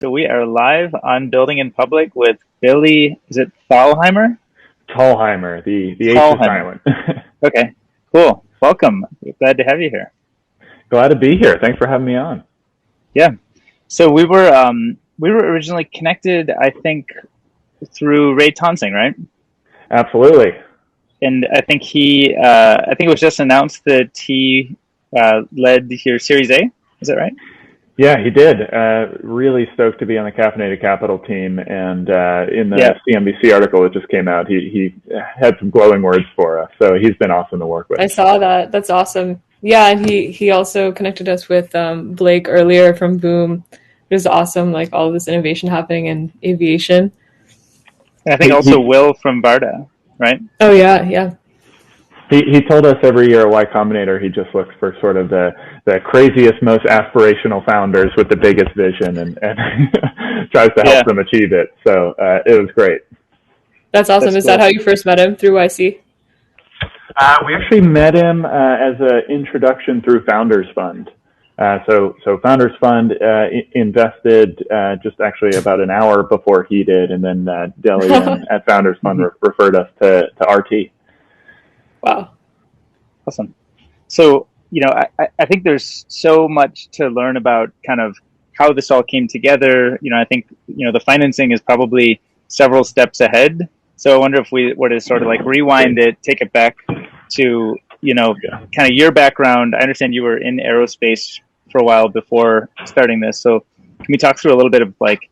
So we are live on Building in Public with Billy. Is it Thalheimer? Thalheimer, the H is Thalheimer. silent. Okay, cool. Welcome. Glad to have you here. Glad to be here. Thanks for having me on. Yeah. So we were originally connected, I think, through Ray Tonsing, right? Absolutely. And I think I think it was just announced that he led your Series A. Is that right? Yeah, he did. Really stoked to be on the Caffeinated Capital team. And in Yeah. the CNBC article that just came out, he had some glowing words for us. So he's been awesome to work with. I saw that. That's awesome. Yeah, and he also connected us with Blake earlier from Boom. It was awesome, like all of this innovation happening in aviation. And I think also Will from Varda, right? Oh yeah, yeah. He told us every year at Y Combinator he just looks for sort of the craziest, most aspirational founders with the biggest vision and tries to help them achieve it. So it was great. That's awesome. Is that how you first met him, through YC? We actually met him as an introduction through Founders Fund. So Founders Fund invested just actually about an hour before he did, and then Deli at Founders Fund referred us to RT. Wow. Awesome. So, I think there's so much to learn about kind of how this all came together. I think, the financing is probably several steps ahead. So I wonder if we were to sort of like rewind it, take it back to, kind of your background. I understand you were in aerospace for a while before starting this. So can we talk through a little bit of like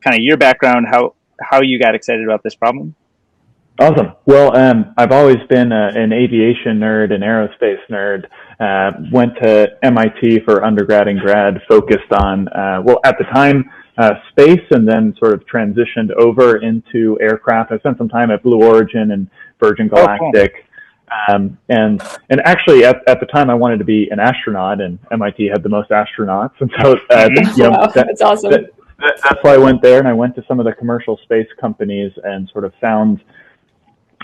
kind of your background, how you got excited about this problem? Awesome. Well, I've always been an aviation nerd, an aerospace nerd. Went to MIT for undergrad and grad, focused on, at the time, space, and then sort of transitioned over into aircraft. I spent some time at Blue Origin and Virgin Galactic. Oh, cool. And actually at the time I wanted to be an astronaut, and MIT had the most astronauts. And so, wow, that's awesome. That's why I went there, and I went to some of the commercial space companies and sort of found,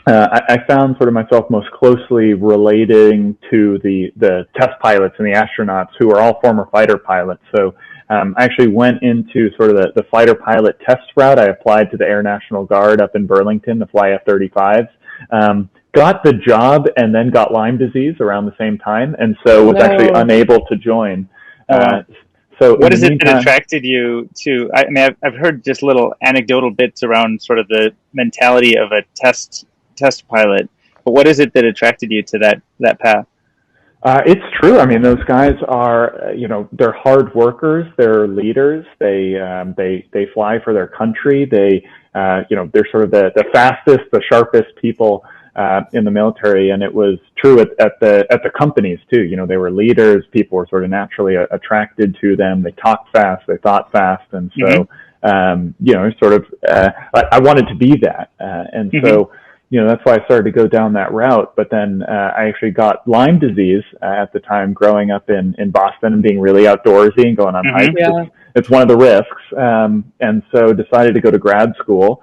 I found sort of myself most closely relating to the test pilots and the astronauts who are all former fighter pilots. So I actually went into sort of the fighter pilot test route. I applied to the Air National Guard up in Burlington to fly F-35s. Got the job and then got Lyme disease around the same time, and so was actually unable to join. So what is it that attracted you to? I mean, I've heard just little anecdotal bits around sort of the mentality of a test pilot, but what is it that attracted you to that path? It's true. I mean, those guys are, they're hard workers. They're leaders. They fly for their country. They're sort of the fastest, the sharpest people in the military, and it was true at the companies too. They were leaders. People were sort of naturally attracted to them. They talked fast. They thought fast, and so sort of I wanted to be that, and so. That's why I started to go down that route. But then I actually got Lyme disease at the time, growing up in Boston and being really outdoorsy and going on hikes. Yeah. It's one of the risks. And so decided to go to grad school,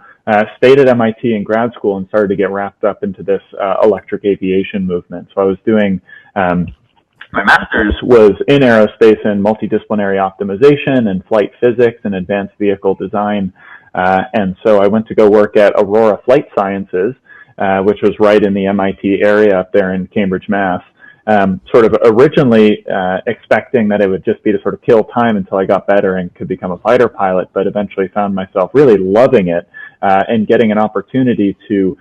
stayed at MIT in grad school, and started to get wrapped up into this electric aviation movement. So I was doing my master's was in aerospace and multidisciplinary optimization and flight physics and advanced vehicle design. And so I went to go work at Aurora Flight Sciences, which was right in the MIT area up there in Cambridge, Mass. Sort of originally expecting that it would just be to sort of kill time until I got better and could become a fighter pilot, but eventually found myself really loving it and getting an opportunity to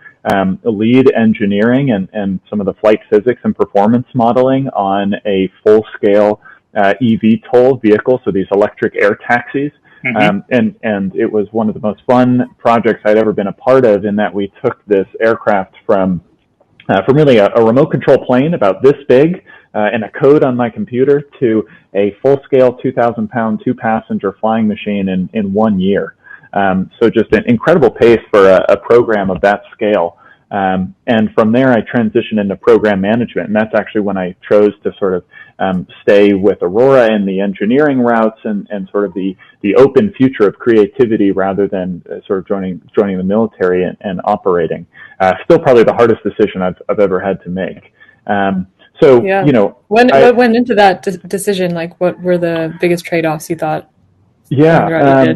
lead engineering and some of the flight physics and performance modeling on a full-scale eVTOL vehicle, so these electric air taxis. And it was one of the most fun projects I'd ever been a part of, in that we took this aircraft from really a remote control plane about this big and a code on my computer to a full-scale 2,000-pound, two-passenger flying machine in 1 year. So just an incredible pace for a program of that scale. And from there, I transitioned into program management, and that's actually when I chose to sort of stay with Aurora in the engineering routes and sort of the open future of creativity rather than sort of joining the military and operating. Still probably the hardest decision I've ever had to make. So, yeah. What went into that decision? Like, what were the biggest trade-offs you thought? Yeah.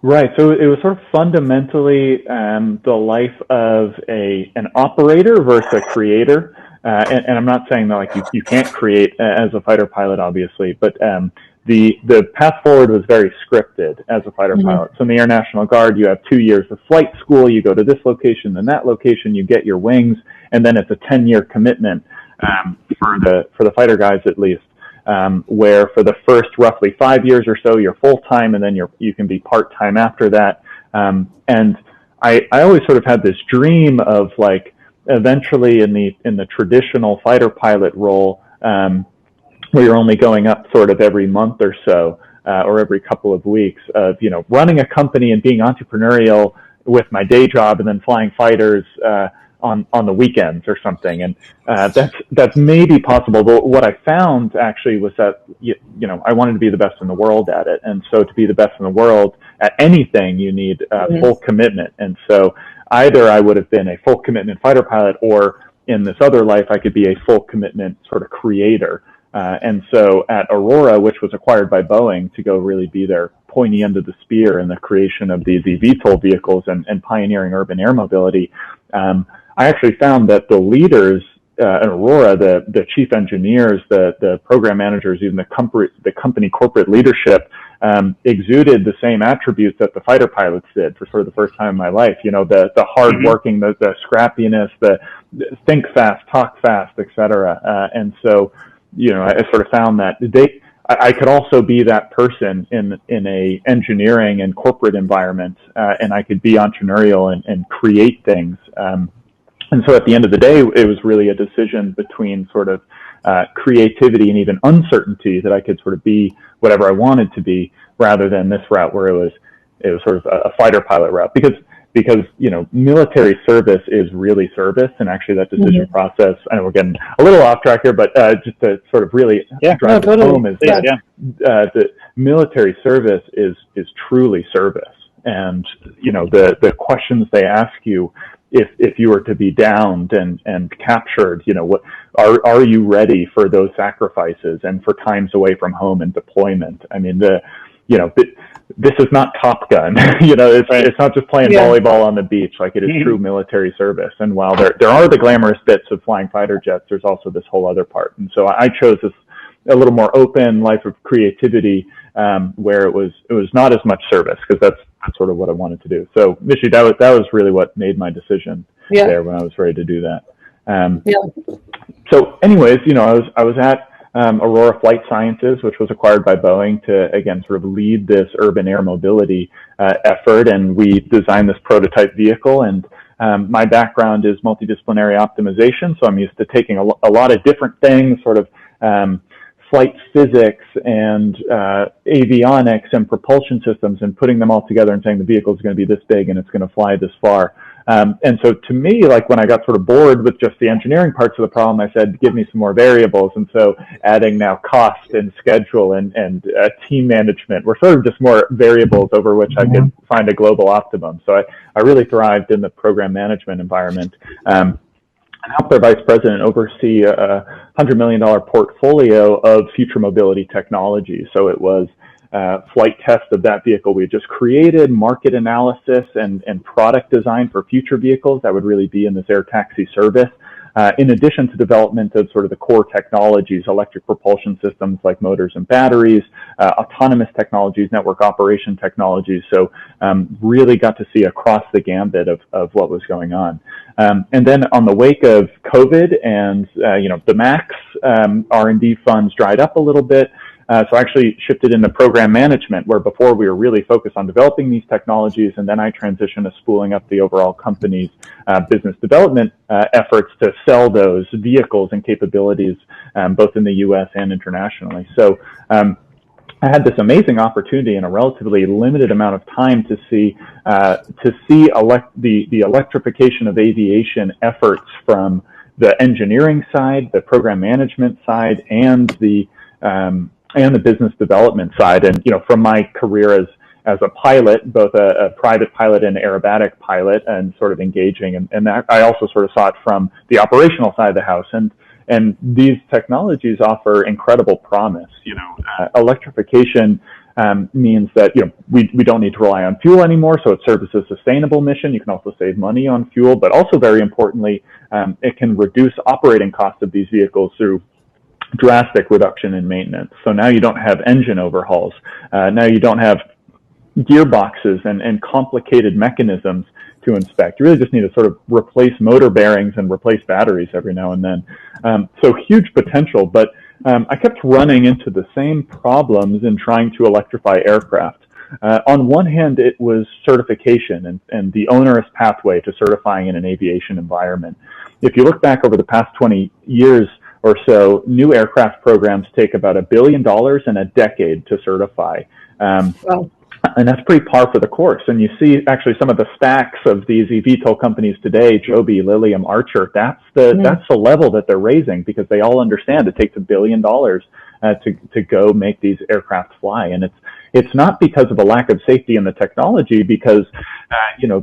Right. So it was sort of fundamentally the life of an operator versus a creator. And I'm not saying that like you can't create as a fighter pilot, obviously, but the path forward was very scripted as a fighter Mm-hmm. pilot. So in the Air National Guard, you have 2 years of flight school. You go to this location, then that location. You get your wings, and then it's a 10-year commitment for the fighter guys at least. Where for the first roughly 5 years or so, you're full time, and then you can be part time after that. And I always sort of had this dream of like eventually in the traditional fighter pilot role, where you're only going up sort of every month or so, or every couple of weeks, of running a company and being entrepreneurial with my day job, and then flying fighters on the weekends or something. And that's maybe possible. But what I found actually was that I wanted to be the best in the world at it, and so to be the best in the world at anything, you need full commitment. And so either I would have been a full commitment fighter pilot, or in this other life, I could be a full commitment sort of creator. And so at Aurora, which was acquired by Boeing to go really be their pointy end of the spear in the creation of these eVTOL vehicles and pioneering urban air mobility, I actually found that the leaders at Aurora, the chief engineers, the program managers, even the company corporate leadership, exuded the same attributes that the fighter pilots did for sort of the first time in my life. The hard working, the scrappiness, the think fast, talk fast, etc. And so, I sort of found that I could also be that person in a engineering and corporate environment, and I could be entrepreneurial and create things. And so at the end of the day, it was really a decision between sort of creativity and even uncertainty, that I could sort of be whatever I wanted to be, rather than this route where it was sort of a fighter pilot route. Because military service is really service, and actually that decision process, I know we're getting a little off track here, but just to sort of really drive it home, is that the military service is truly service. And the questions they ask you, if you were to be downed and captured, what are you ready for those sacrifices and for times away from home and deployment? I mean, this is not Top Gun. It's not just playing volleyball on the beach. Like, it is true military service. And while there are the glamorous bits of flying fighter jets, there's also this whole other part. And so I chose this a little more open life of creativity, where it was not as much service, because that's sort of what I wanted to do. So, Mishi, that was really what made my decision there when I was ready to do that. So, anyways, I was at Aurora Flight Sciences, which was acquired by Boeing to, again, sort of lead this urban air mobility effort, and we designed this prototype vehicle. And my background is multidisciplinary optimization, so I'm used to taking a lot of different things, sort of flight physics and avionics and propulsion systems, and putting them all together and saying the vehicle is going to be this big and it's going to fly this far. And so to me, like, when I got sort of bored with just the engineering parts of the problem, I said, give me some more variables. And so adding now cost and schedule and team management were sort of just more variables over which I could find a global optimum. So I really thrived in the program management environment. And helped their vice president oversee a $100 million portfolio of future mobility technology. So it was flight test of that vehicle we had just created, market analysis, and product design for future vehicles that would really be in this air taxi service. In addition to development of sort of the core technologies, electric propulsion systems like motors and batteries, autonomous technologies, network operation technologies. So really got to see across the gambit of what was going on. And then on the wake of COVID and, the MAX R&D funds dried up a little bit. So I actually shifted into program management, where before we were really focused on developing these technologies, and then I transitioned to spooling up the overall company's business development efforts to sell those vehicles and capabilities, both in the U.S. and internationally. So I had this amazing opportunity in a relatively limited amount of time to see the electrification of aviation efforts from the engineering side, the program management side, and the business development side. And, from my career as a pilot, both a private pilot and aerobatic pilot, and sort of engaging, and that, I also sort of saw it from the operational side of the house. And these technologies offer incredible promise. Electrification means that we don't need to rely on fuel anymore, so it serves as a sustainable mission. You can also save money on fuel, but also very importantly, it can reduce operating costs of these vehicles through drastic reduction in maintenance. So now you don't have engine overhauls. Now you don't have gearboxes and complicated mechanisms to inspect. You really just need to sort of replace motor bearings and replace batteries every now and then. So huge potential, but I kept running into the same problems in trying to electrify aircraft. On one hand, it was certification and the onerous pathway to certifying in an aviation environment. If you look back over the past 20 years or so, new aircraft programs take about $1 billion in a decade to certify. Wow. And that's pretty par for the course. And you see actually some of the stacks of these eVTOL companies today, Joby, Lilium, Archer, that's the level that they're raising, because they all understand it takes $1 billion to go make these aircraft fly. And it's not because of a lack of safety in the technology, because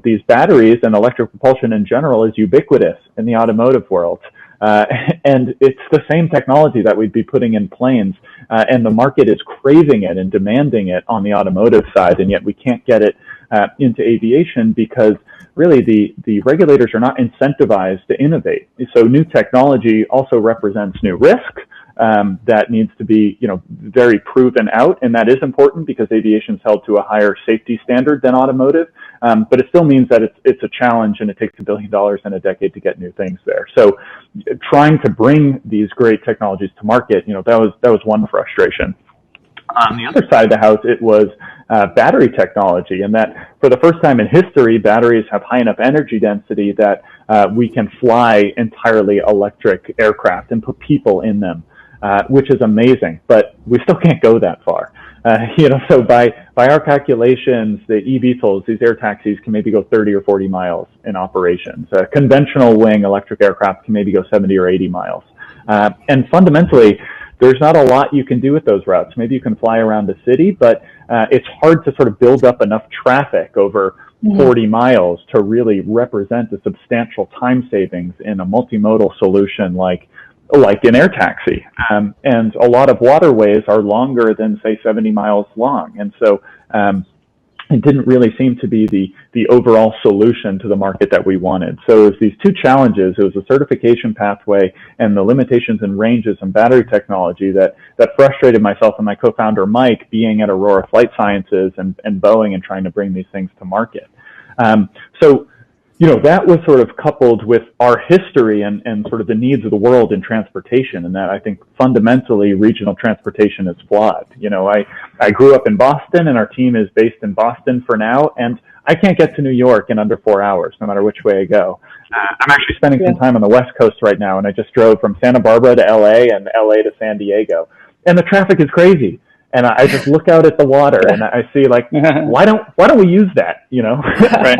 these batteries and electric propulsion in general is ubiquitous in the automotive world. And it's the same technology that we'd be putting in planes, and the market is craving it and demanding it on the automotive side, and yet we can't get it into aviation because really the regulators are not incentivized to innovate. So new technology also represents new risk that needs to be very proven out, and that is important because aviation is held to a higher safety standard than automotive. But it still means that it's a challenge, and it takes $1 billion in a decade to get new things there. So trying to bring these great technologies to market, that was one frustration. On the other side of the house, it was battery technology, and that for the first time in history, batteries have high enough energy density that we can fly entirely electric aircraft and put people in them, which is amazing, but we still can't go that far. So by our calculations, the eVTOLs, these air taxis, can maybe go 30 or 40 miles in operations. A conventional wing electric aircraft can maybe go 70 or 80 miles. And fundamentally, there's not a lot you can do with those routes. Maybe you can fly around the city, but it's hard to sort of build up enough traffic over 40 miles to really represent a substantial time savings in a multimodal solution like an air taxi. And a lot of waterways are longer than, say, 70 miles long. And so it didn't really seem to be the overall solution to the market that we wanted. So it was these two challenges. It was the certification pathway and the limitations in ranges and battery technology that frustrated myself and my co-founder, Mike, being at Aurora Flight Sciences and Boeing and trying to bring these things to market. That was sort of coupled with our history and sort of the needs of the world in transportation, and that I think fundamentally regional transportation is flawed. I grew up in Boston, and our team is based in Boston for now, and I can't get to New York in under 4 hours, no matter which way I go. I'm actually spending some time on the West Coast right now, and I just drove from Santa Barbara to LA and LA to San Diego, and the traffic is crazy. And I just look out at the water and I see why don't we use that? Right.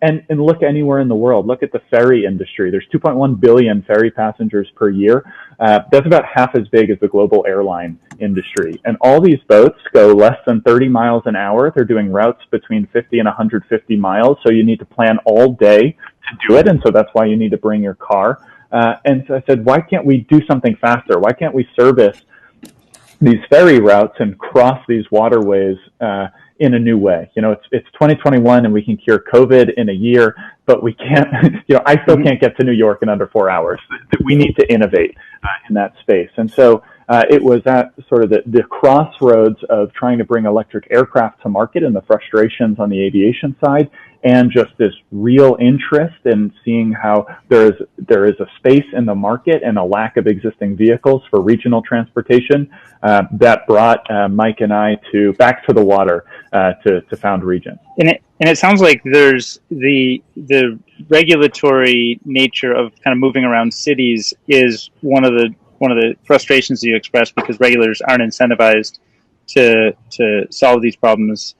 And look anywhere in the world. Look at the ferry industry. There's 2.1 billion ferry passengers per year. That's about half as big as the global airline industry. And all these boats go less than 30 miles an hour. They're doing routes between 50 and 150 miles. So you need to plan all day to do it. And so that's why you need to bring your car. And so I said, why can't we do something faster? Why can't we service these ferry routes and cross these waterways in a new way? It's 2021 and we can cure COVID in a year, but we can't, I still can't get to New York in under 4 hours. We need to innovate in that space. And so it was at sort of the crossroads of trying to bring electric aircraft to market and the frustrations on the aviation side, and just this real interest in seeing how there is a space in the market and a lack of existing vehicles for regional transportation that brought Mike and I back to the water to found Regent. And it sounds like there's the regulatory nature of kind of moving around cities is one of the frustrations that you expressed, because regulators aren't incentivized to solve these problems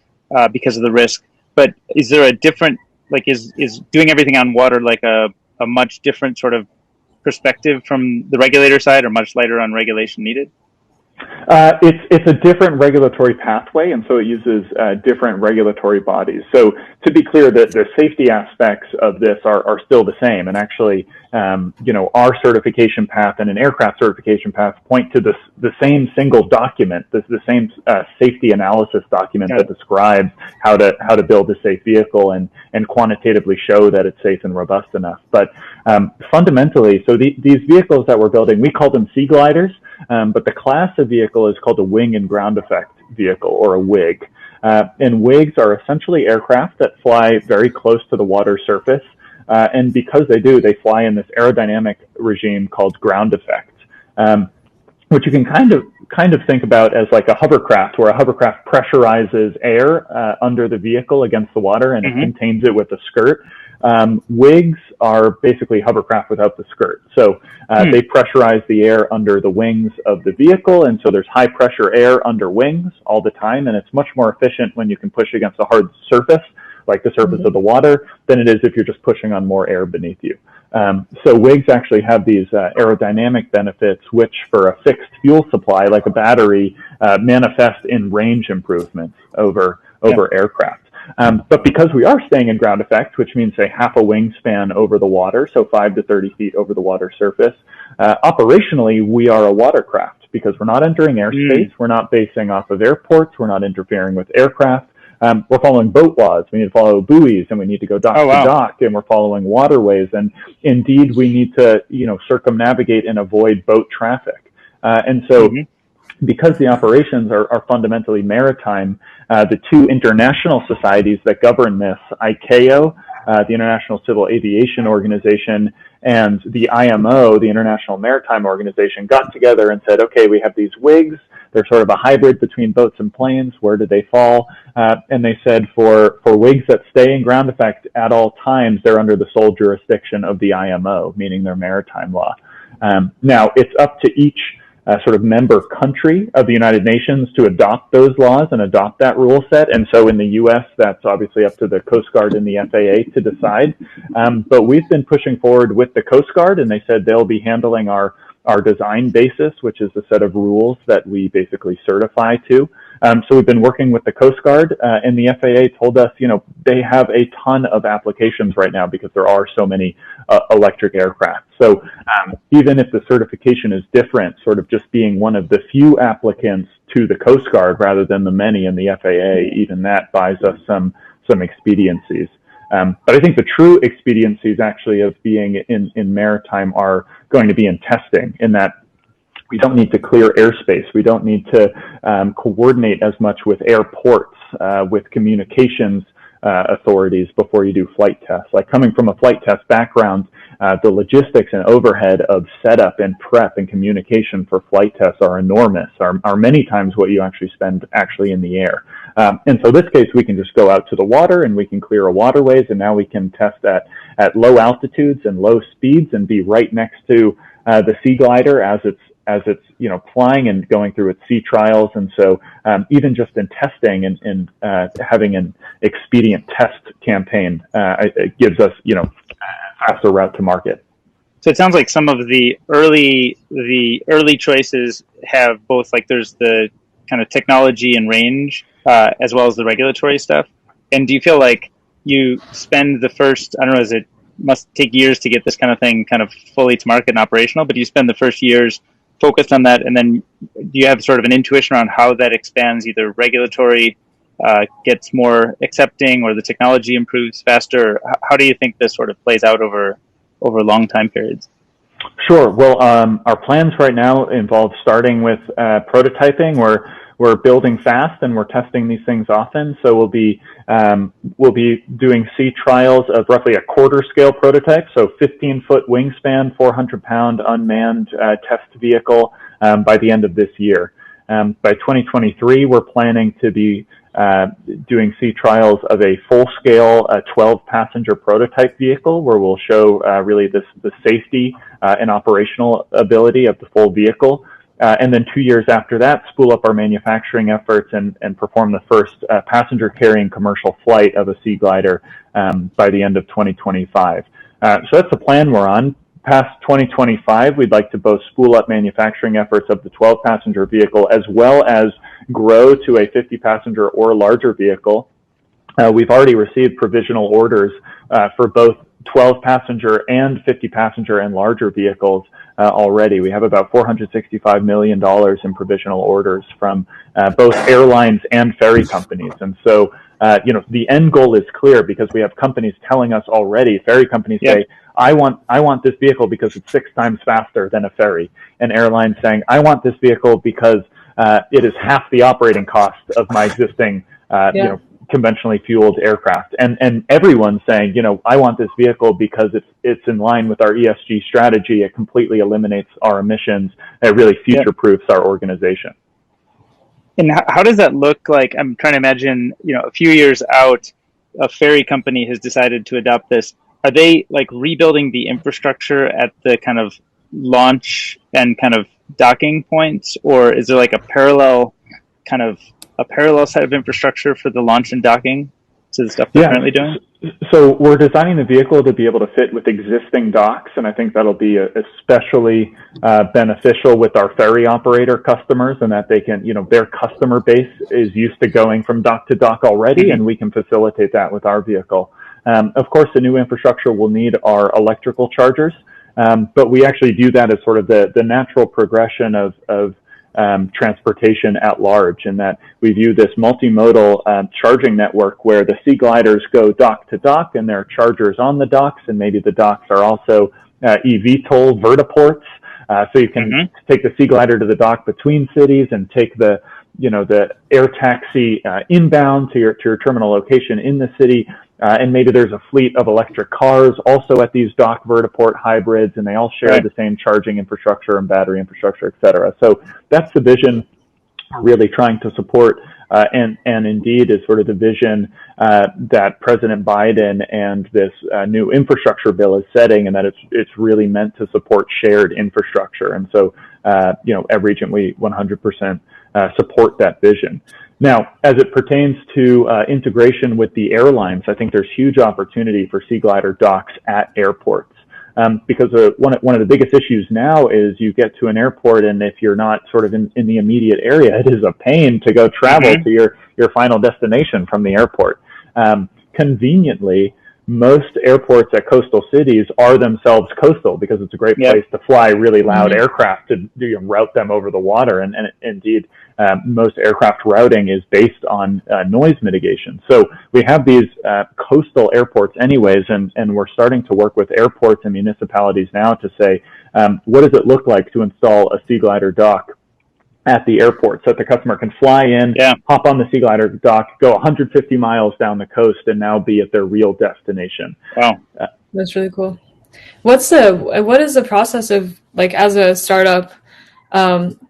because of the risk. But is there a different, is doing everything on water a much different sort of perspective from the regulator side, or much lighter on regulation needed? It's a different regulatory pathway, and so it uses different regulatory bodies. So to be clear, the safety aspects of this are still the same. And actually, our certification path and an aircraft certification path point to the same single document, the same safety analysis document that describes how to build a safe vehicle and quantitatively show that it's safe and robust enough. But fundamentally, so these vehicles that we're building, we call them sea gliders. But the class of vehicle is called a wing and ground effect vehicle, or a WIG. And WIGs are essentially aircraft that fly very close to the water surface. And because they do, they fly in this aerodynamic regime called ground effect, which you can kind of think about as like a hovercraft, where a hovercraft pressurizes air under the vehicle against the water and it contains it with a skirt. WIGs are basically hovercraft without the skirt. So they pressurize the air under the wings of the vehicle, and so there's high pressure air under wings all the time, and it's much more efficient when you can push against a hard surface, like the surface of the water, than it is if you're just pushing on more air beneath you. So WIGs actually have these aerodynamic benefits, which for a fixed fuel supply, like a battery, manifest in range improvements over aircraft. But because we are staying in ground effect, which means say half a wingspan over the water, so 5 to 30 feet over the water surface, operationally we are a watercraft because we're not entering airspace, we're not basing off of airports, we're not interfering with aircraft. We're following boat laws. We need to follow buoys, and we need to go dock to dock, and we're following waterways. And indeed, we need to, circumnavigate and avoid boat traffic. And so, because the operations are fundamentally maritime, the two international societies that govern this, ICAO, the International Civil Aviation Organization, and the IMO, the International Maritime Organization, got together and said, okay, we have these WIGs. They're sort of a hybrid between boats and planes. Where do they fall? And they said for WIGs that stay in ground effect at all times, they're under the sole jurisdiction of the IMO, meaning their maritime law. Now, it's up to each sort of member country of the United Nations to adopt those laws and adopt that rule set. And so in the U.S., that's obviously up to the Coast Guard and the FAA to decide. But we've been pushing forward with the Coast Guard, and they said they'll be handling our design basis, which is the set of rules that we basically certify to. So we've been working with the Coast Guard, and the FAA told us, they have a ton of applications right now because there are so many electric aircraft. So even if the certification is different, sort of just being one of the few applicants to the Coast Guard rather than the many in the FAA, even that buys us some expediencies. But I think the true expediencies actually of being in maritime are going to be in testing, in that we don't need to clear airspace. We don't need to coordinate as much with airports, with communications authorities before you do flight tests. Like coming from a flight test background, the logistics and overhead of setup and prep and communication for flight tests are enormous, are many times what you actually spend in the air. And so this case, we can just go out to the water and we can clear a waterways, and now we can test at low altitudes and low speeds and be right next to the sea glider as it's flying and going through its sea trials. And so even just in testing and having an expedient test campaign, it gives us, faster route to market. So it sounds like some of the early choices have both, like there's the kind of technology and range, as well as the regulatory stuff. And do you feel like you spend the first, I don't know, it must take years to get this kind of thing kind of fully to market and operational, but you spend the first years focused on that, and then do you have sort of an intuition around how that expands, either regulatory gets more accepting or the technology improves faster? How do you think this sort of plays out over long time periods? Sure. Well, our plans right now involve starting with prototyping. We're building fast and we're testing these things often. So we'll be doing sea trials of roughly a quarter scale prototype. So 15-foot wingspan, 400-pound unmanned test vehicle by the end of this year. By 2023, we're planning to be doing sea trials of a full-scale 12-passenger prototype vehicle, where we'll show really the safety and operational ability of the full vehicle. And then 2 years after that, spool up our manufacturing efforts and perform the first passenger-carrying commercial flight of a sea glider by the end of 2025. So that's the plan we're on. past 2025, we'd like to both spool up manufacturing efforts of the 12-passenger vehicle as well as grow to a 50-passenger or larger vehicle. We've already received provisional orders for both 12-passenger and 50-passenger and larger vehicles already. We have about $465 million in provisional orders from both airlines and ferry companies. And so, the end goal is clear because we have companies telling us already, ferry companies say, I want this vehicle because it's 6 times faster than a ferry. And airlines saying, I want this vehicle because it is half the operating cost of my existing, conventionally fueled aircraft. And everyone's saying, I want this vehicle because it's in line with our ESG strategy. It completely eliminates our emissions. It really future-proofs our organization. And how does that look like? I'm trying to imagine, a few years out, a ferry company has decided to adopt this. Are they like rebuilding the infrastructure at the kind of launch and kind of docking points, or is there like a parallel set of infrastructure for the launch and docking to the stuff they're currently doing? So we're designing the vehicle to be able to fit with existing docks, and I think that'll be especially beneficial with our ferry operator customers, and that they can, their customer base is used to going from dock to dock already, and we can facilitate that with our vehicle. Of course, the new infrastructure will need our electrical chargers, but we actually view that as sort of the natural progression of transportation at large, in that we view this multimodal charging network where the sea gliders go dock to dock and there are chargers on the docks, and maybe the docks are also eVTOL vertiports. So you can take the sea glider to the dock between cities and take the air taxi inbound to your terminal location in the city. And maybe there's a fleet of electric cars also at these dock vertiport hybrids, and they all share the same charging infrastructure and battery infrastructure, et cetera. So that's the vision we're really trying to support, and indeed is sort of the vision that President Biden and this new infrastructure bill is setting, and that it's really meant to support shared infrastructure. And so, at Regent, we 100% support that vision. Now, as it pertains to integration with the airlines, I think there's huge opportunity for sea glider docks at airports, because one of the biggest issues now is you get to an airport, and if you're not sort of in the immediate area, it is a pain to go travel to your final destination from the airport. Conveniently, most airports at coastal cities are themselves coastal because it's a great place to fly really loud aircraft to route them over the water. And indeed, most aircraft routing is based on noise mitigation. So we have these coastal airports anyways, and we're starting to work with airports and municipalities now to say, what does it look like to install a sea glider dock at the airport so that the customer can fly in, hop on the sea glider dock, go 150 miles down the coast, and now be at their real destination. Wow. That's really cool. What is the process of, like, as a startup,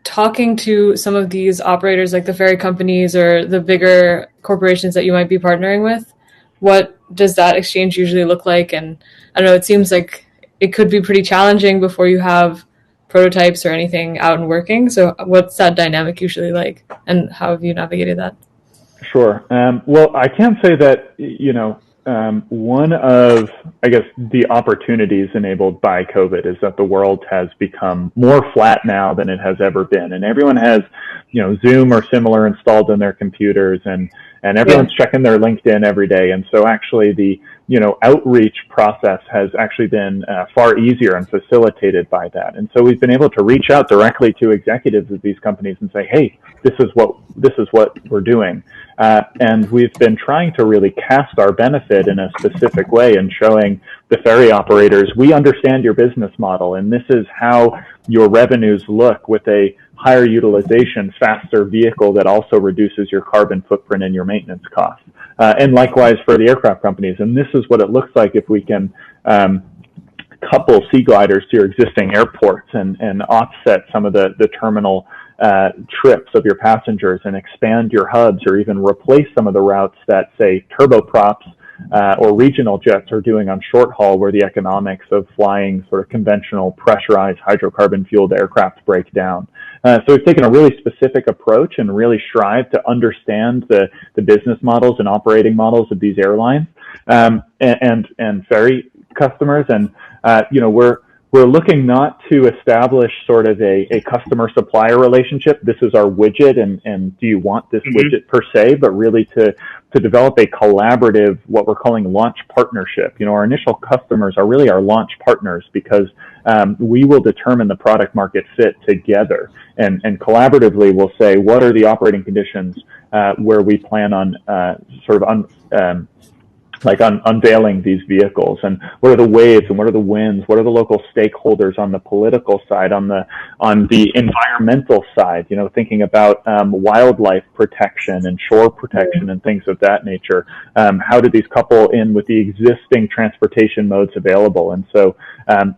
talking to some of these operators, like the ferry companies or the bigger corporations that you might be partnering with? What does that exchange usually look like? And I don't know, it seems like it could be pretty challenging before you have prototypes or anything out and working. So what's that dynamic usually like, and how have you navigated that? Sure. Well, I can say that, one of, I guess, the opportunities enabled by COVID is that the world has become more flat now than it has ever been. And everyone has, Zoom or similar installed on their computers, and everyone's checking their LinkedIn every day. And so actually the, outreach process has actually been far easier and facilitated by that. And so we've been able to reach out directly to executives of these companies and say, hey, this is what we're doing. And we've been trying to really cast our benefit in a specific way and showing the ferry operators, we understand your business model, and this is how your revenues look with a higher utilization, faster vehicle that also reduces your carbon footprint and your maintenance costs. And likewise for the aircraft companies. And this is what it looks like if we can couple sea gliders to your existing airports and offset some of the terminal trips of your passengers and expand your hubs, or even replace some of the routes that, say, turboprops or regional jets are doing on short haul, where the economics of flying sort of conventional pressurized hydrocarbon fueled aircraft break down. So we've taken a really specific approach and really strive to understand the business models and operating models of these airlines and ferry customers. And we're we're looking not to establish sort of a customer-supplier relationship. This is our widget, and do you want this widget per se, but really to develop a collaborative, what we're calling launch partnership. Our initial customers are really our launch partners because we will determine the product market fit together, and collaboratively we'll say, what are the operating conditions where we plan on unveiling these vehicles, and what are the waves and what are the winds, what are the local stakeholders on the political side, on the environmental side, thinking about wildlife protection and shore protection and things of that nature. How do these couple in with the existing transportation modes available? And so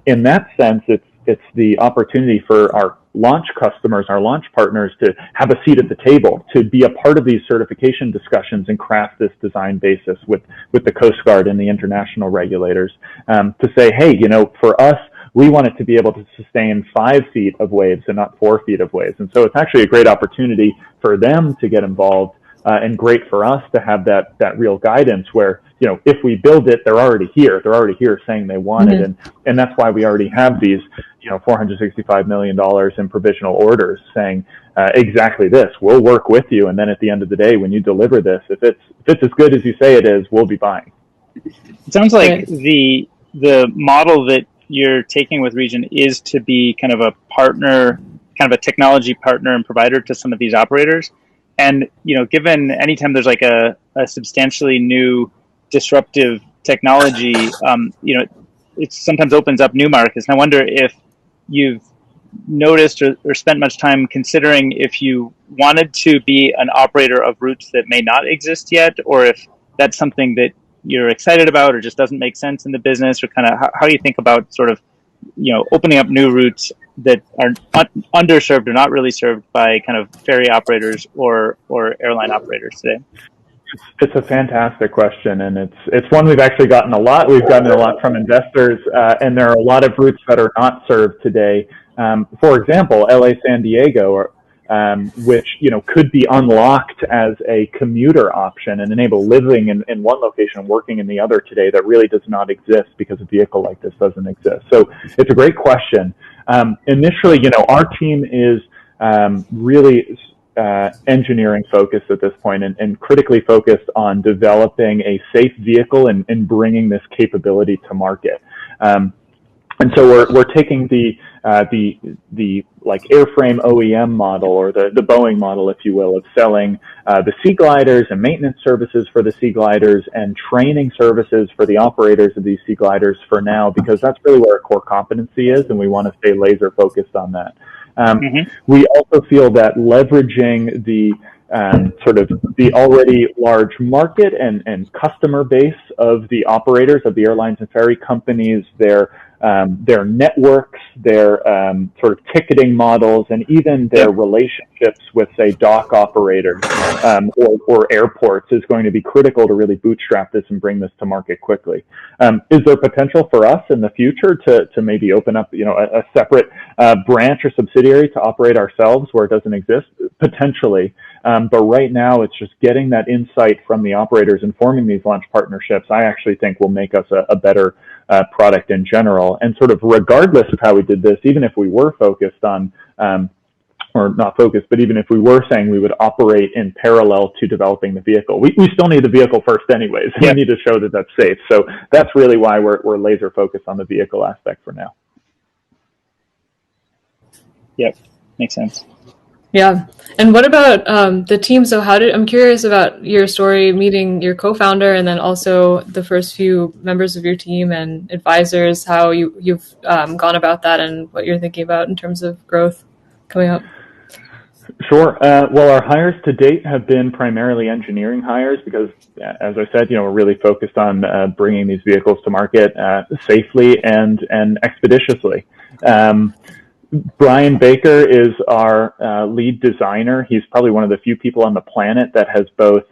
in that sense, it's the opportunity for our launch customers, our launch partners, to have a seat at the table, to be a part of these certification discussions and craft this design basis with the Coast Guard and the international regulators, to say, hey, for us, we want it to be able to sustain 5 feet of waves and not 4 feet of waves. And so it's actually a great opportunity for them to get involved, and great for us to have that real guidance where, if we build it, they're already here. They're already here saying they want it. And that's why we already have these, $465 million in provisional orders saying exactly this. We'll work with you. And then at the end of the day, when you deliver this, if it's as good as you say it is, we'll be buying. It sounds like the model that you're taking with Regent is to be kind of a partner, kind of a technology partner and provider to some of these operators. And, given anytime there's like a substantially new disruptive technology, it sometimes opens up new markets. And I wonder if you've noticed or spent much time considering if you wanted to be an operator of routes that may not exist yet, or if that's something that you're excited about or just doesn't make sense in the business, or kind of how do you think about sort of, opening up new routes that are underserved or not really served by kind of ferry operators or airline operators today? It's a fantastic question, and it's one we've actually gotten a lot. We've gotten a lot from investors, and there are a lot of routes that are not served today. For example, LA San Diego, which could be unlocked as a commuter option and enable living in one location and working in the other today, that really does not exist because a vehicle like this doesn't exist. So it's a great question. Initially, our team is really engineering focused at this point, and critically focused on developing a safe vehicle and bringing this capability to market. And so we're taking the like airframe OEM model, or the Boeing model, if you will, of selling the sea gliders and maintenance services for the sea gliders and training services for the operators of these sea gliders for now, because that's really where our core competency is, and we want to stay laser focused on that. We also feel that leveraging the sort of the already large market and customer base of the operators of the airlines and ferry companies, their networks, their sort of ticketing models, and even their relationships with, say, dock operators or airports is going to be critical to really bootstrap this and bring this to market quickly. Is there potential for us in the future to maybe open up, a separate branch or subsidiary to operate ourselves where it doesn't exist? Potentially. But right now, it's just getting that insight from the operators and forming these launch partnerships, I actually think will make us a better product in general. And sort of regardless of how we did this, even if we were focused on, or not focused, but even if we were saying we would operate in parallel to developing the vehicle, we still need the vehicle first anyways. We need to show that that's safe. So that's really why we're laser focused on the vehicle aspect for now. Yep, makes sense. Yeah. And what about the team? So I'm curious about your story, meeting your co-founder, and then also the first few members of your team and advisors, how you've gone about that and what you're thinking about in terms of growth coming up. Sure. Well, our hires to date have been primarily engineering hires because, as I said, we're really focused on bringing these vehicles to market safely and expeditiously. Brian Baker is our lead designer. He's probably one of the few people on the planet that has both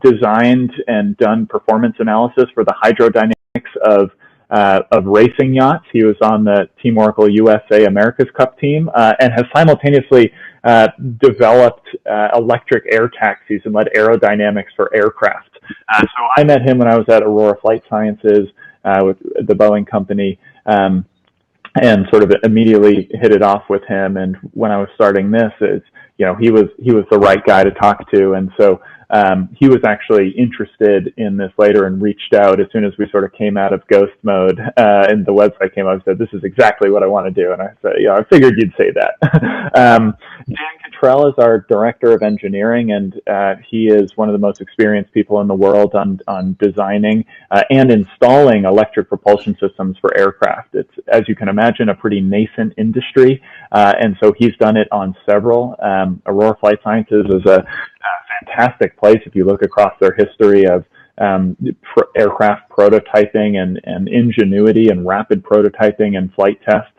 designed and done performance analysis for the hydrodynamics of racing yachts. He was on the Team Oracle USA America's Cup team and has simultaneously developed electric air taxis and led aerodynamics for aircraft. So I met him when I was at Aurora Flight Sciences with the Boeing company. and sort of immediately hit it off with him. And when I was starting this, he was the right guy to talk to. And so he was actually interested in this later and reached out as soon as we sort of came out of ghost mode and the website came up and said, "This is exactly what I want to do." And I said, I figured you'd say that. Dan Cottrell is our director of engineering, and he is one of the most experienced people in the world on designing and installing electric propulsion systems for aircraft. It's, as you can imagine, a pretty nascent industry, and so he's done it on several. Aurora Flight Sciences is a fantastic place if you look across their history of aircraft prototyping and ingenuity and rapid prototyping and flight test.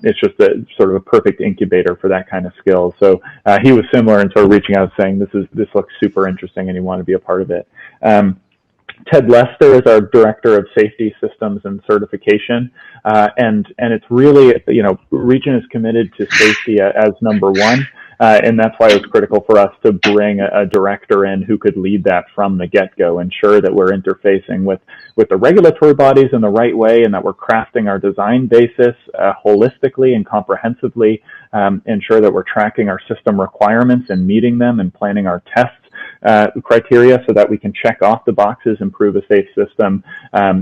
It's just a sort of a perfect incubator for that kind of skill. So he was similar and sort of reaching out saying, this looks super interesting and you want to be a part of it. Ted Lester is our director of safety systems and certification. And it's really, Regent is committed to safety as number one. And that's why it was critical for us to bring a director in who could lead that from the get-go, ensure that we're interfacing with the regulatory bodies in the right way, and that we're crafting our design basis holistically and comprehensively, ensure that we're tracking our system requirements and meeting them and planning our tests criteria so that we can check off the boxes and prove a safe system.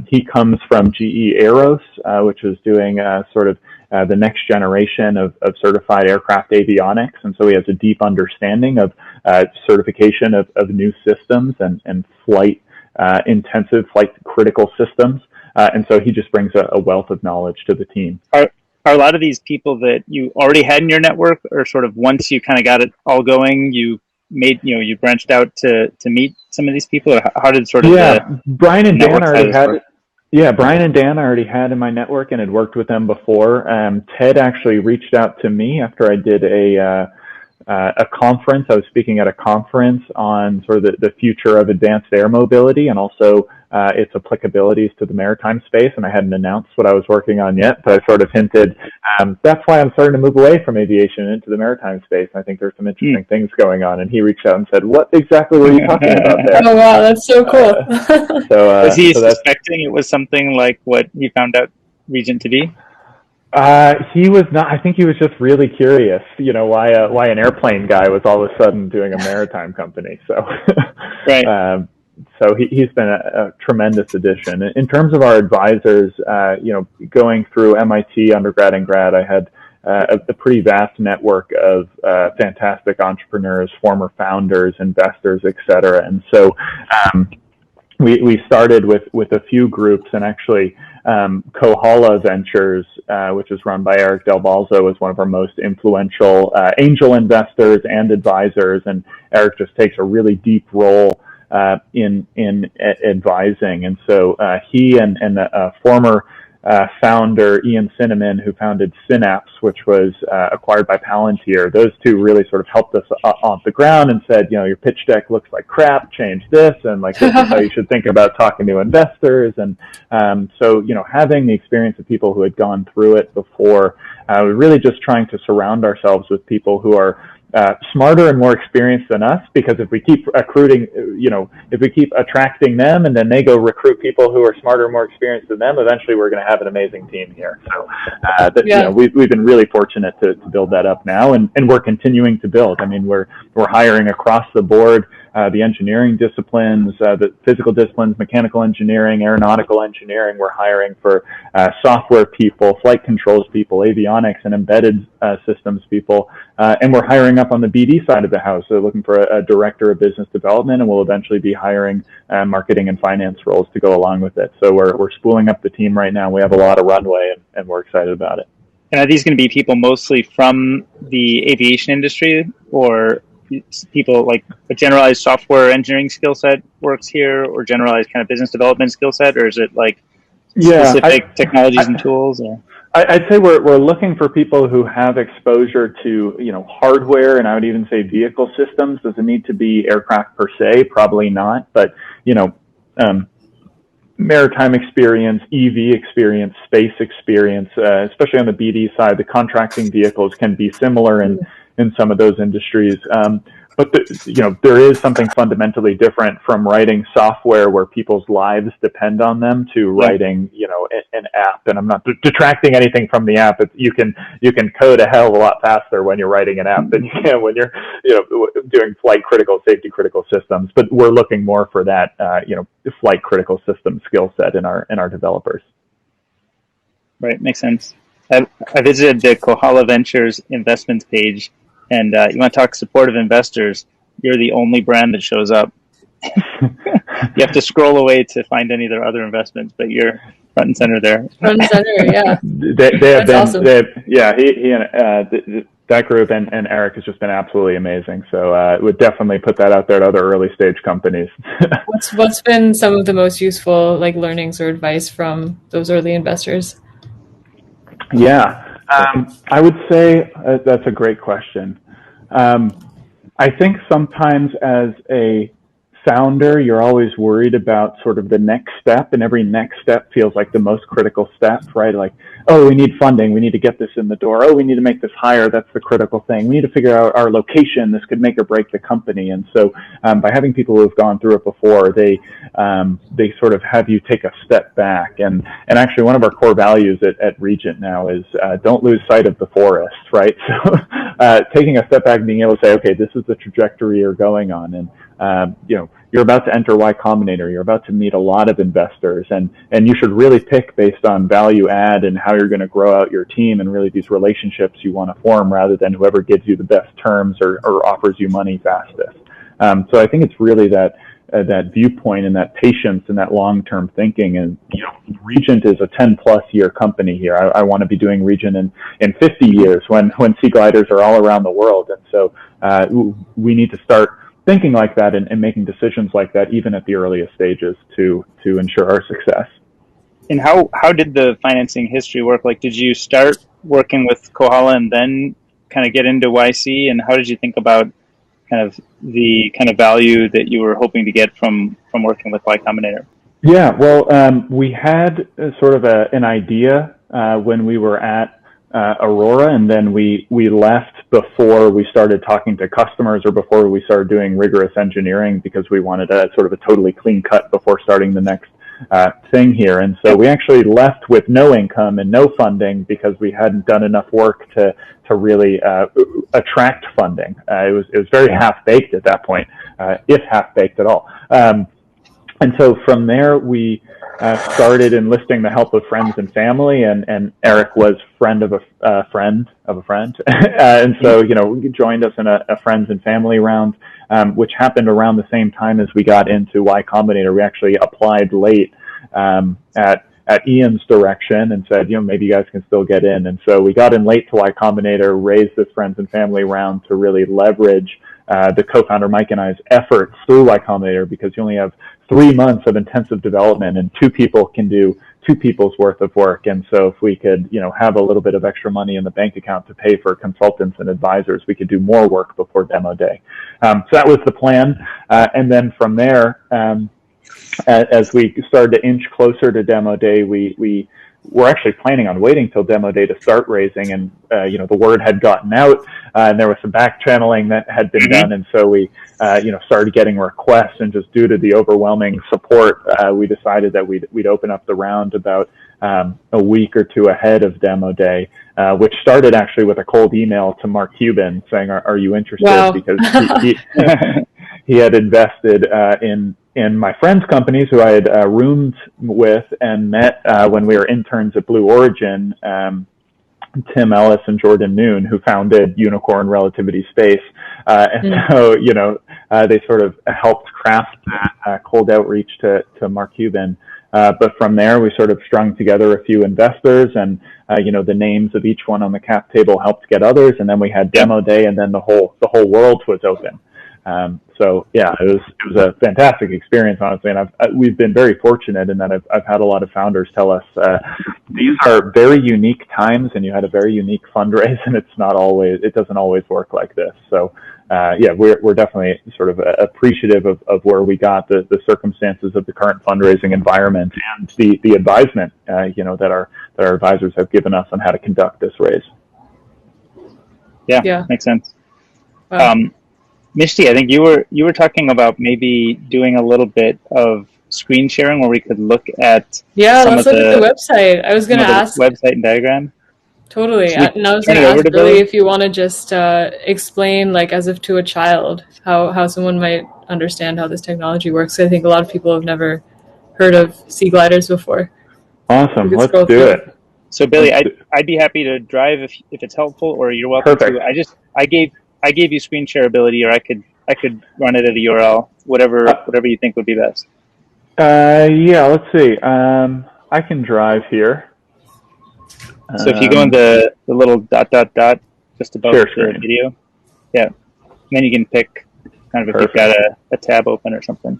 He comes from GE Aeros, which is doing the next generation of certified aircraft avionics. And so he has a deep understanding of certification of new systems and flight critical systems. And so he just brings a wealth of knowledge to the team. Are a lot of these people that you already had in your network, or sort of once you kind of got it all going, you branched out to meet some of these people? Or how did sort of Brian and Dan already had Brian and Dan I already had in my network and had worked with them before. Ted actually reached out to me after I did a conference. I was speaking at a conference on sort of the future of advanced air mobility and also its applicabilities to the maritime space. And I hadn't announced what I was working on yet, but I sort of hinted, that's why I'm starting to move away from aviation into the maritime space. I think there's some interesting things going on. And he reached out and said, "What exactly were you talking about there?" Oh, wow, that's so cool. Was he suspecting it was something like what he found out Regent to be? He was not. I think he was just really curious, why an airplane guy was all of a sudden doing a maritime company. So, right. So he's been a tremendous addition. In terms of our advisors, going through MIT undergrad and grad, I had a pretty vast network of fantastic entrepreneurs, former founders, investors, et cetera. And so we started with a few groups, and actually Kohala Ventures, which is run by Eric Del Balzo, is one of our most influential angel investors and advisors. And Eric just takes a really deep role in advising. And so he and a former founder, Ian Cinnamon, who founded Synapse, which was acquired by Palantir, those two really sort of helped us off the ground and said, your pitch deck looks like crap, change this, and this is how you should think about talking to investors. And so having the experience of people who had gone through it before, we're really just trying to surround ourselves with people who are smarter and more experienced than us, because if we keep recruiting, if we keep attracting them and then they go recruit people who are smarter and more experienced than them, eventually we're going to have an amazing team here. So, we've been really fortunate to build that up now, and we're continuing to build. I mean, we're hiring across the board, the engineering disciplines, the physical disciplines, mechanical engineering, aeronautical engineering. We're hiring for software people, flight controls people, avionics and embedded systems people, and we're hiring up on the BD side of the house. So looking for a director of business development, and we'll eventually be hiring marketing and finance roles to go along with it. So we're spooling up the team right now. We have a lot of runway, and we're excited about it. And are these going to be people mostly from the aviation industry, or people like a generalized software engineering skill set works here, or generalized kind of business development skill set, or is it like specific technologies and tools? Or? I'd say we're looking for people who have exposure to, hardware, and I would even say vehicle systems. Does it need to be aircraft per se? Probably not, but, maritime experience, EV experience, space experience, especially on the BD side. The contracting vehicles can be similar in some of those industries. but there is something fundamentally different from writing software where people's lives depend on them to writing, an app. And I'm not detracting anything from the app. You can code a hell of a lot faster when you're writing an app than you can when you're, doing flight critical, safety critical systems. But we're looking more for that, flight critical system skill set in our developers. Right, makes sense. I visited the Kohala Ventures investments page, and you want to talk supportive investors, you're the only brand that shows up. You have to scroll away to find any of their other investments, but you're front and center there. Front and center, yeah. They have That's awesome. he and that group and Eric has just been absolutely amazing. So would definitely put that out there to other early stage companies. What's been some of the most useful learnings or advice from those early investors? Yeah, I would say that's a great question. I think sometimes as a founder, you're always worried about sort of the next step, and every next step feels like the most critical step, right? Like, oh, we need funding. We need to get this in the door. Oh, we need to make this hire. That's the critical thing. We need to figure out our location. This could make or break the company. And so by having people who have gone through it before, they sort of have you take a step back. And actually one of our core values at Regent now is don't lose sight of the forest, right? So taking a step back and being able to say, okay, this is the trajectory you're going on. And you're about to enter Y Combinator. You're about to meet a lot of investors, and you should really pick based on value add and how you're going to grow out your team and really these relationships you want to form rather than whoever gives you the best terms or offers you money fastest. So I think it's really that viewpoint and that patience and that long-term thinking. And Regent is a 10+ year company here. I want to be doing Regent in 50 years when sea gliders are all around the world. And so we need to start thinking like that and making decisions like that even at the earliest stages to ensure our success. And how did the financing history work? Like, did you start working with Kohala and then kind of get into YC? And how did you think about kind of the kind of value that you were hoping to get from working with Y Combinator? Yeah, well, we had sort of an idea when we were at Aurora, and then we left before we started talking to customers or before we started doing rigorous engineering because we wanted a sort of a totally clean cut before starting the next thing here. And so we actually left with no income and no funding because we hadn't done enough work to really attract funding. It was very half-baked at that point, if half-baked at all. And so from there, we started enlisting the help of friends and family, and Eric was friend of a friend of a friend. And so, joined us in a friends and family round, which happened around the same time as we got into Y Combinator. We actually applied late at Ian's direction and said, maybe you guys can still get in. And so we got in late to Y Combinator, raised this friends and family round to really leverage the co-founder Mike and I's efforts through Y Combinator, because you only have 3 months of intensive development and 2 people can do 2 people's worth of work. And so if we could, have a little bit of extra money in the bank account to pay for consultants and advisors, we could do more work before demo day. So that was the plan. And then from there, as we started to inch closer to demo day, we were actually planning on waiting till demo day to start raising, and the word had gotten out, and there was some back channeling that had been done, and so we started getting requests, and just due to the overwhelming support, we decided that we'd open up the round about a week or 2 ahead of demo day, which started actually with a cold email to Mark Cuban saying, "Are you interested?" Wow. Because he had invested in my friends' companies who I had roomed with and met when we were interns at Blue Origin, Tim Ellis and Jordan Noon, who founded Unicorn Relativity Space. And so, they sort of helped craft that cold outreach to Mark Cuban. But from there, we sort of strung together a few investors, and the names of each one on the cap table helped get others. And then we had demo day, and then the whole world was open. So yeah, it was a fantastic experience, honestly, and we've been very fortunate in that I've had a lot of founders tell us these are very unique times, and you had a very unique fundraise, and it doesn't always work like this. So yeah, we're definitely sort of appreciative of where we got the circumstances of the current fundraising environment and the advisement that our advisors have given us on how to conduct this raise. Yeah. Makes sense. Wow. Mishti, I think you were talking about maybe doing a little bit of screen sharing where we could look at Yeah, some let's of look at the the website. I was some gonna of the ask website and diagram. totally, Should we and I was turn gonna it over ask to Billy Billy? if you want to just explain, like, as if to a child, how someone might understand how this technology works. I think a lot of people have never heard of sea gliders before. We Awesome. could Let's scroll do through. it. So Billy, Let's I'd do I'd be happy to drive if it's helpful, or you're welcome to. Perfect. I gave you screen share ability, or I could run it at a URL, whatever you think would be best. Yeah, let's see. I can drive here. So if you go in the little dot dot dot just above Share the screen. video, yeah, and then you can pick kind of if you've got Perfect. a tab open or something,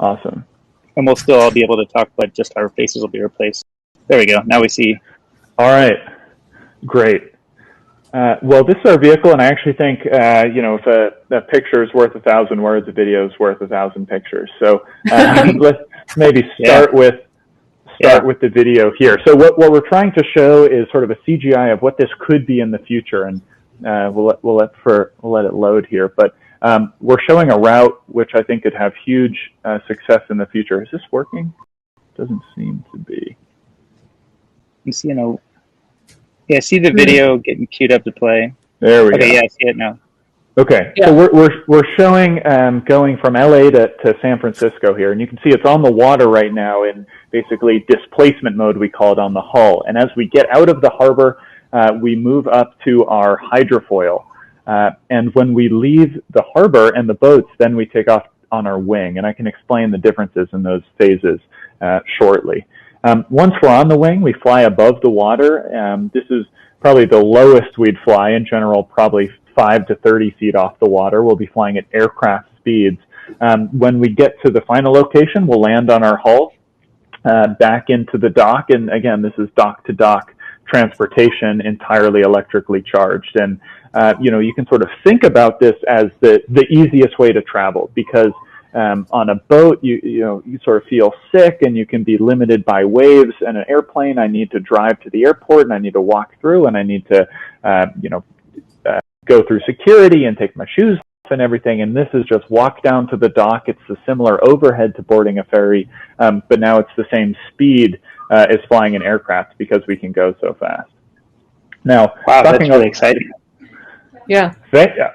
Awesome. and we'll still all be able to talk, but just our faces will be replaced. There we go. Now we see. All right. Great. Well, this is our vehicle, and I actually think, if a picture is worth 1,000 words, a video is worth 1,000 pictures. So let's maybe start with the video here. So what we're trying to show is sort of a CGI of what this could be in the future, and we'll let it load here. But we're showing a route which I think could have huge success in the future. Is this working? Doesn't seem to be. You see, yeah, see the video getting queued up to play. There we go. Okay, yeah, I see it now. Okay, Yeah. so we're showing going from LA to San Francisco here, and you can see it's on the water right now in basically displacement mode, we call it, on the hull. And as we get out of the harbor, we move up to our hydrofoil. And when we leave the harbor and the boats, then we take off on our wing. And I can explain the differences in those phases shortly. Once we're on the wing, we fly above the water. This is probably the lowest we'd fly. In general, probably 5 to 30 feet off the water. We'll be flying at aircraft speeds. When we get to the final location, we'll land on our hull back into the dock. And again, this is dock-to-dock transportation, entirely electrically charged. And you can sort of think about this as the easiest way to travel, because on a boat, you sort of feel sick and you can be limited by waves. And an airplane, I need to drive to the airport and I need to walk through and I need to, go through security and take my shoes off and everything. And this is just walk down to the dock. It's a similar overhead to boarding a ferry, but now it's the same speed as flying an aircraft because we can go so fast. Now, wow, that's really exciting. Yeah.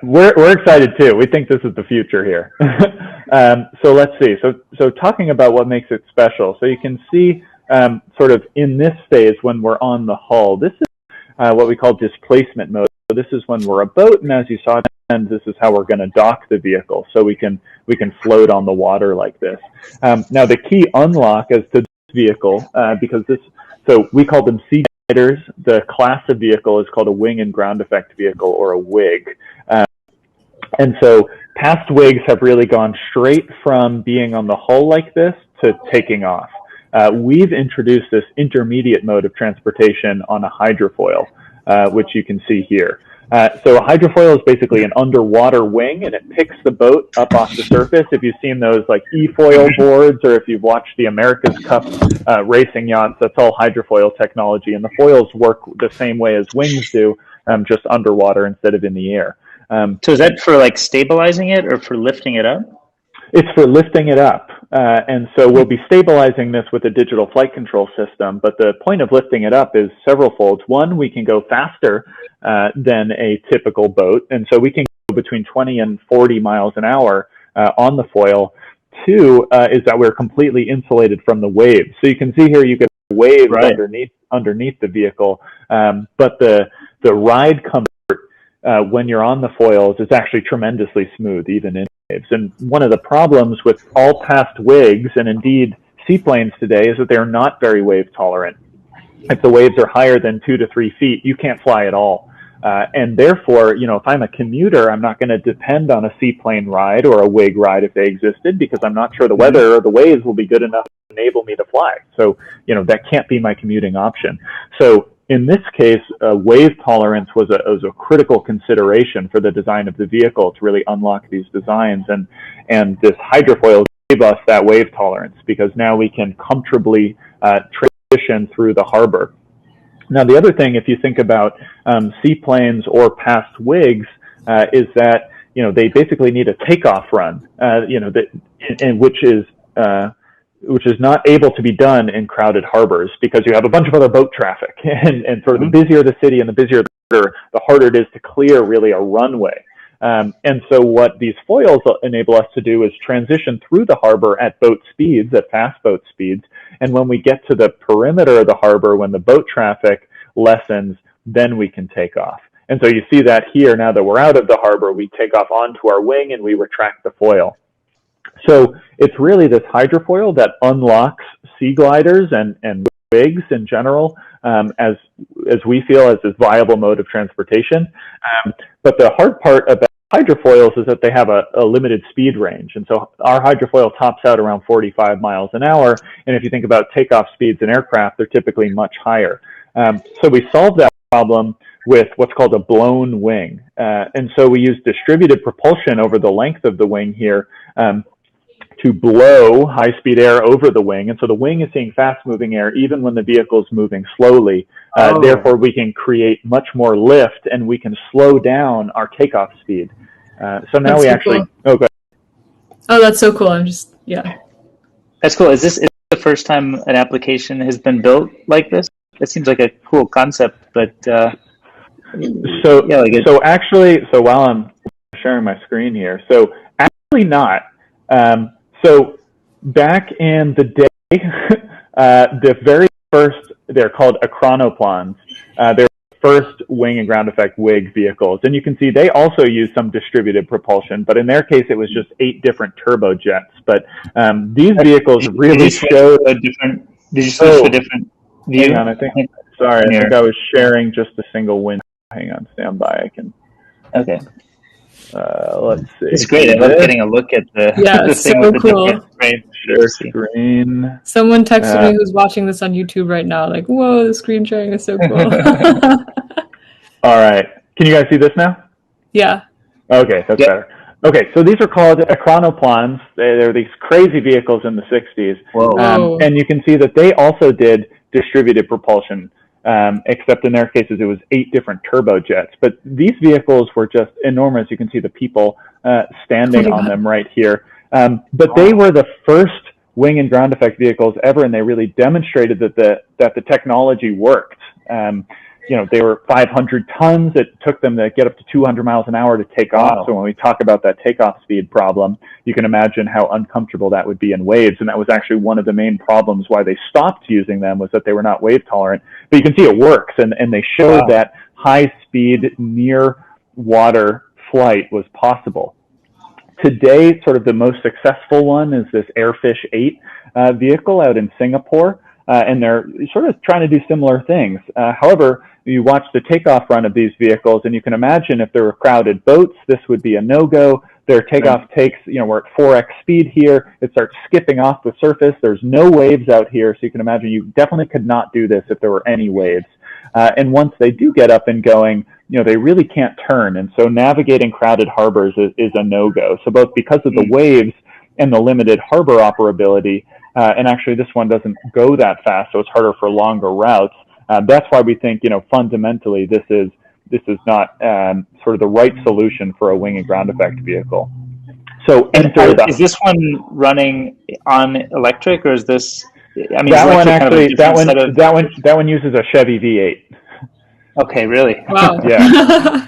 We're excited too. We think this is the future here. So let's see. So talking about what makes it special. So you can see sort of in this phase when we're on the hull, this is what we call displacement mode. So this is when we're a boat, and as you saw, and this is how we're going to dock the vehicle. So we can float on the water like this. Now the key unlock as to this vehicle, because so we call them sea gliders. The class of vehicle is called a wing and ground effect vehicle, or a WIG. And so past WIGs have really gone straight from being on the hull like this to taking off. We've introduced this intermediate mode of transportation on a hydrofoil, which you can see here. So a hydrofoil is basically an underwater wing, and it picks the boat up off the surface. If you've seen those like e-foil boards, or if you've watched the America's Cup racing yachts, that's all hydrofoil technology. And the foils work the same way as wings do, just underwater instead of in the air. So is that for like stabilizing it or for lifting it up? It's for lifting it up. And so we'll be stabilizing this with a digital flight control system. But the point of lifting it up is several folds. One, we can go faster than a typical boat. And so we can go between 20 and 40 miles an hour on the foil. Two, is that we're completely insulated from the waves. So you can see here, you get waves underneath the vehicle. But the ride comfort when you're on the foils is actually tremendously smooth, even in waves. And one of the problems with all past WIGs, and indeed seaplanes today, is that they're not very wave tolerant. If the waves are higher than 2 to 3 feet, you can't fly at all. And therefore, if I'm a commuter, I'm not going to depend on a seaplane ride or a WIG ride if they existed, because I'm not sure the weather or the waves will be good enough to enable me to fly. So, that can't be my commuting option. So in this case, wave tolerance was a critical consideration for the design of the vehicle to really unlock these designs. And this hydrofoil gave us that wave tolerance, because now we can comfortably transition through the harbor. Now, the other thing, if you think about seaplanes or past WIGs, is that they basically need a takeoff run, which is not able to be done in crowded harbors because you have a bunch of other boat traffic, and sort of the busier the city and the busier the harder it is to clear really a runway. And so what these foils enable us to do is transition through the harbor at boat speeds, at fast boat speeds. And when we get to the perimeter of the harbor, when the boat traffic lessens, then we can take off. And so you see that here, now that we're out of the harbor, we take off onto our wing and we retract the foil. So it's really this hydrofoil that unlocks sea gliders and wigs in general, as we feel as this viable mode of transportation. But the hard part about hydrofoils is that they have a limited speed range. And so our hydrofoil tops out around 45 miles an hour. And if you think about takeoff speeds in aircraft, they're typically much higher. So we solved that problem with what's called a blown wing. And so we use distributed propulsion over the length of the wing here to blow high-speed air over the wing. And so the wing is seeing fast-moving air even when the vehicle is moving slowly. Therefore, we can create much more lift, and we can slow down our takeoff speed. So now we actually... Cool. Oh, go ahead. Oh, that's so cool. I'm just, yeah. That's cool. Is this the first time an application has been built like this? That seems like a cool concept, but... So while I'm sharing my screen here, so actually not. So back in the day, the very first, they're called achronoplans. They're the first wing and ground effect wig vehicles. And you can see they also use some distributed propulsion, but in their case, it was just 8 different turbojets. But these vehicles really showed a different... Did you switch to a different view? Hang on, I think I was sharing just a single window. Hang on, stand by. I can... Okay. Let's see. It's great. I love getting a look at the, the thing so with cool. Share screen. Someone texted me who's watching this on YouTube right now, like, whoa, the screen sharing is so cool. All right. Can you guys see this now? Yeah. Okay, that's better. Okay, so these are called achronoplans. They're these crazy vehicles in the 60s. Whoa. And you can see that they also did distributed propulsion. Except in their cases, it was 8 different turbojets. But these vehicles were just enormous. You can see the people standing on them right here. But they were the first wing and ground effect vehicles ever, and they really demonstrated that the technology worked. They were 500 tons. It took them to get up to 200 miles an hour to take off. So when we talk about that takeoff speed problem, you can imagine how uncomfortable that would be in waves. And that was actually one of the main problems why they stopped using them, was that they were not wave tolerant. But you can see it works. And they showed that high speed near water flight was possible. Today, sort of the most successful one is this Airfish 8 vehicle out in Singapore. And they're sort of trying to do similar things. However, you watch the takeoff run of these vehicles, and you can imagine if there were crowded boats, this would be a no-go. Their takeoff takes, we're at 4x speed here. It starts skipping off the surface. There's no waves out here, so you can imagine you definitely could not do this if there were any waves. And once they do get up and going, they really can't turn. And so navigating crowded harbors is a no-go. So both because of the waves and the limited harbor operability, and actually this one doesn't go that fast, so it's harder for longer routes. That's why we think, fundamentally this is not sort of the right solution for a wing and ground effect vehicle. So is this one running on electric, or is this? I mean, that one uses a Chevy V8. Okay, really? Wow. Yeah.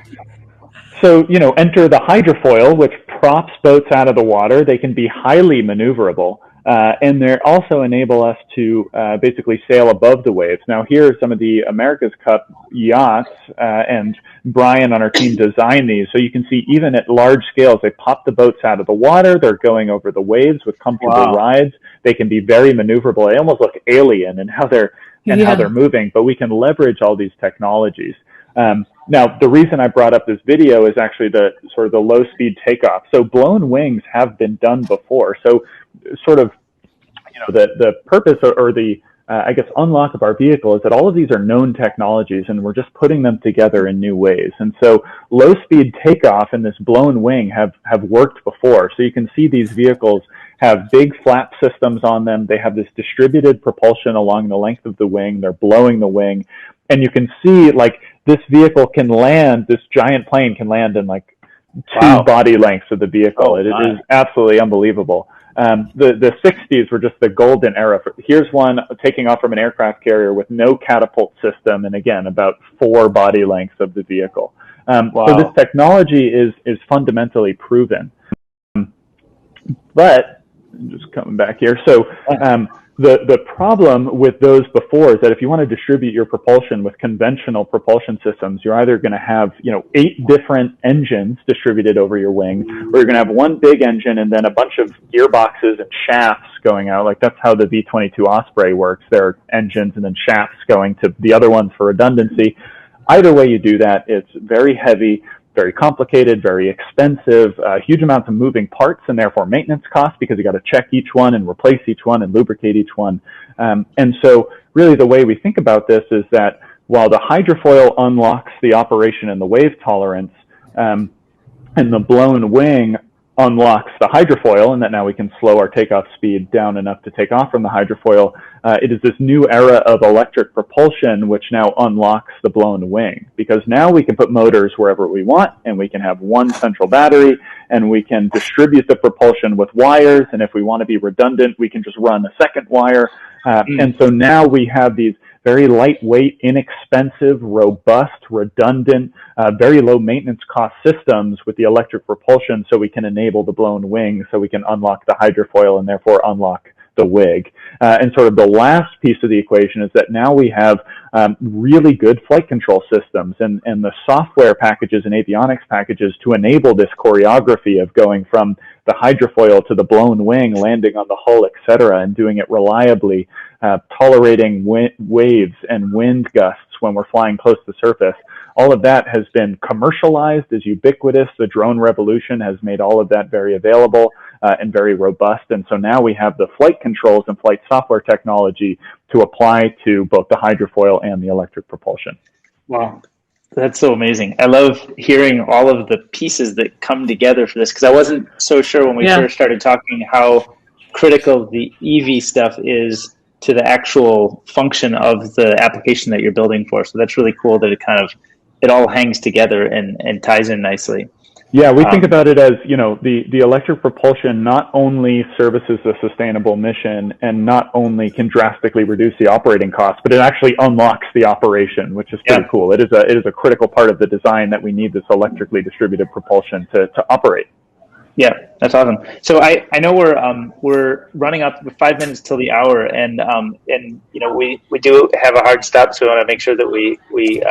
So, enter the hydrofoil, which props boats out of the water. They can be highly maneuverable. And they also enable us to basically sail above the waves. Now, here are some of the America's Cup yachts, and Brian on our team designed these. So you can see even at large scales, they pop the boats out of the water. They're going over the waves with comfortable rides. They can be very maneuverable. They almost look alien in how they're moving, but we can leverage all these technologies. Now, the reason I brought up this video is actually the sort of the low speed takeoff. So blown wings have been done before. So sort of, the purpose or the, I guess, unlock of our vehicle is that all of these are known technologies, and we're just putting them together in new ways. And so low speed takeoff and this blown wing have worked before. So you can see these vehicles have big flap systems on them. They have this distributed propulsion along the length of the wing. They're blowing the wing. And you can see, like, this vehicle can land, this giant plane can land in, like, two body lengths of the vehicle. Oh, it is absolutely unbelievable. The 60s were just the golden era. Here's one taking off from an aircraft carrier with no catapult system, and again, about 4 body lengths of the vehicle. So this technology is fundamentally proven. But just coming back here, so the problem with those before is that if you want to distribute your propulsion with conventional propulsion systems, you're either going to have 8 different engines distributed over your wing, or you're going to have one big engine and then a bunch of gearboxes and shafts going out. Like that's how the V-22 Osprey works. There are engines and then shafts going to the other ones for redundancy. Either way you do that, it's very heavy, very complicated, very expensive, huge amounts of moving parts and therefore maintenance costs because you got to check each one and replace each one and lubricate each one. And so really the way we think about this is that while the hydrofoil unlocks the operation and the wave tolerance, and the blown wing unlocks the hydrofoil, and that now we can slow our takeoff speed down enough to take off from the hydrofoil. It is this new era of electric propulsion which now unlocks the blown wing, because now we can put motors wherever we want, and we can have one central battery, and we can distribute the propulsion with wires, and if we want to be redundant, we can just run a second wire. And so now we have these very lightweight, inexpensive, robust, redundant, very low maintenance cost systems with the electric propulsion, so we can enable the blown wing, so we can unlock the hydrofoil and therefore unlock the wig. And sort of the last piece of the equation is that now we have really good flight control systems and the software packages and avionics packages to enable this choreography of going from the hydrofoil to the blown wing, landing on the hull, etc., and doing it reliably, tolerating waves and wind gusts when we're flying close to the surface. All of that has been commercialized, is ubiquitous. The drone revolution has made all of that very available and very robust. And so now we have the flight controls and flight software technology to apply to both the hydrofoil and the electric propulsion. Wow. That's so amazing. I love hearing all of the pieces that come together for this, because I wasn't so sure when we first started talking how critical the EV stuff is to the actual function of the application that you're building for. So that's really cool that it all hangs together and ties in nicely. Yeah, we think about it as, the electric propulsion not only services a sustainable mission and not only can drastically reduce the operating costs, but it actually unlocks the operation, which is pretty cool. It is a critical part of the design that we need this electrically distributed propulsion to operate. Yeah, that's awesome. So I know we're running up 5 minutes till the hour, and we do have a hard stop, so we want to make sure that we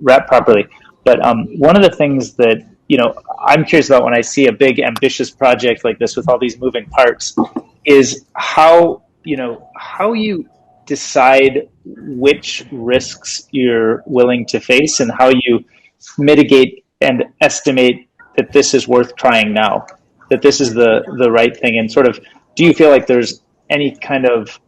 wrap properly. But one of the things that I'm curious about when I see a big ambitious project like this with all these moving parts is how you decide which risks you're willing to face and how you mitigate and estimate that this is worth trying now, that this is the right thing. And sort of, do you feel like there's any kind of,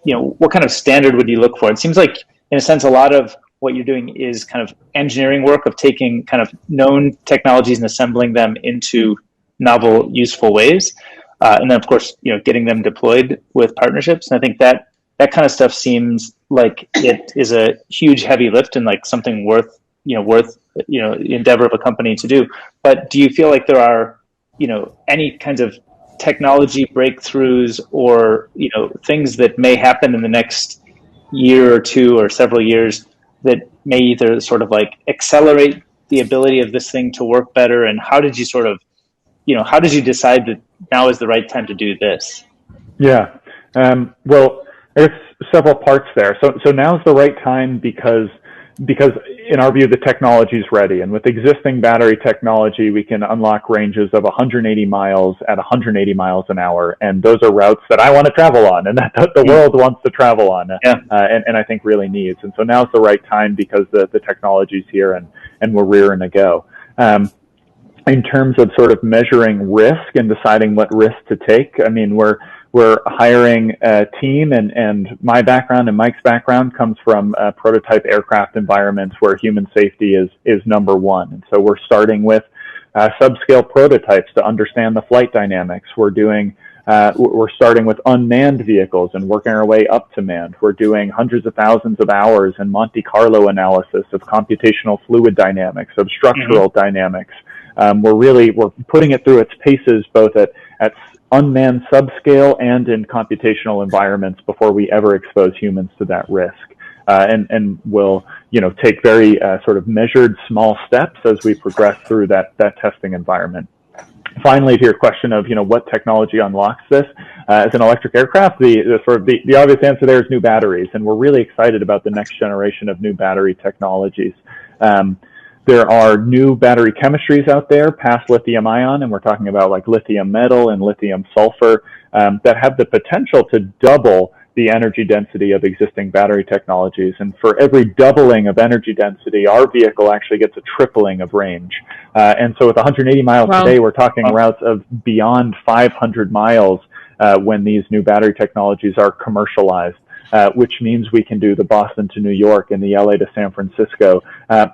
what kind of standard would you look for? It seems like, in a sense, a lot of what you're doing is kind of engineering work of taking kind of known technologies and assembling them into novel, useful ways. And then, of course, getting them deployed with partnerships. And I think that kind of stuff seems like it is a huge heavy lift and like something worth endeavor of a company to do. But do you feel like there are, any kinds of technology breakthroughs or, things that may happen in the next year or two or several years that may either sort of like accelerate the ability of this thing to work better? And how did you sort of, how did you decide that now is the right time to do this? Yeah. Well, there's several parts there. So now's the right time because in our view, the technology is ready. And with existing battery technology, we can unlock ranges of 180 miles at 180 miles an hour. And those are routes that I want to travel on and that the world wants to travel on and I think really needs. And so now's the right time because the technology's here and we're rearing to go. In terms of sort of measuring risk and deciding what risk to take, I mean, we're hiring a team, and my background and Mike's background comes from prototype aircraft environments where human safety is number one. And so we're starting with subscale prototypes to understand the flight dynamics. We're starting with unmanned vehicles and working our way up to manned. We're doing hundreds of thousands of hours in Monte Carlo analysis of computational fluid dynamics, of structural dynamics, we're putting it through its paces both at unmanned subscale and in computational environments before we ever expose humans to that risk. And we'll, take very sort of measured small steps as we progress through that testing environment. Finally, to your question of, what technology unlocks this, as an electric aircraft, the obvious answer there is new batteries, and we're really excited about the next generation of new battery technologies. There are new battery chemistries out there past lithium ion, and we're talking about like lithium metal and lithium sulfur, that have the potential to double the energy density of existing battery technologies. And for every doubling of energy density, our vehicle actually gets a tripling of range. And so with 180 miles Wow. today, we're talking routes of beyond 500 miles when these new battery technologies are commercialized. Which means we can do the Boston to New York and the LA to San Francisco.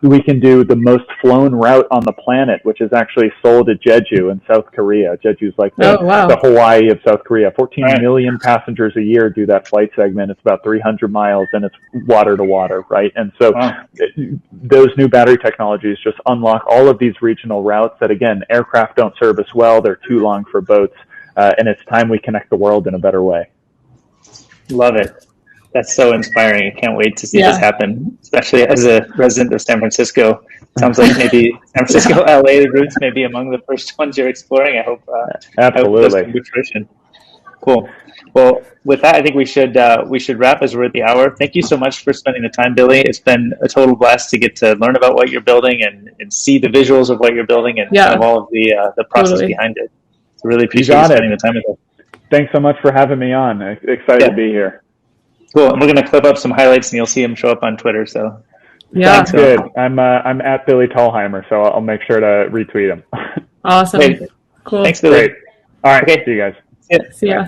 We can do the most flown route on the planet, which is actually Seoul to Jeju in South Korea. Jeju's like the Hawaii of South Korea. 14 million passengers a year do that flight segment. It's about 300 miles and it's water to water, right? And so those new battery technologies just unlock all of these regional routes that, again, aircraft don't service well. They're too long for boats. And it's time we connect the world in a better way. Love it. That's so inspiring. I can't wait to see this happen, especially as a resident of San Francisco. Sounds like maybe San Francisco, LA routes may be among the first ones you're exploring. I hope absolutely. I hope those fruition. Cool. Well, with that, I think we should wrap as we're at the hour. Thank you so much for spending the time, Billy. It's been a total blast to get to learn about what you're building and see the visuals of what you're building and kind of all of the process behind it. So really appreciate you spending the time with us. Thanks so much for having me on. Excited to be here. Cool. And we're going to clip up some highlights, and you'll see them show up on Twitter. So sounds good. I'm at Billy Thalheimer, so I'll make sure to retweet him. Awesome. Great. Cool. Thanks, Billy. Great. All right. Okay. See you guys. See ya.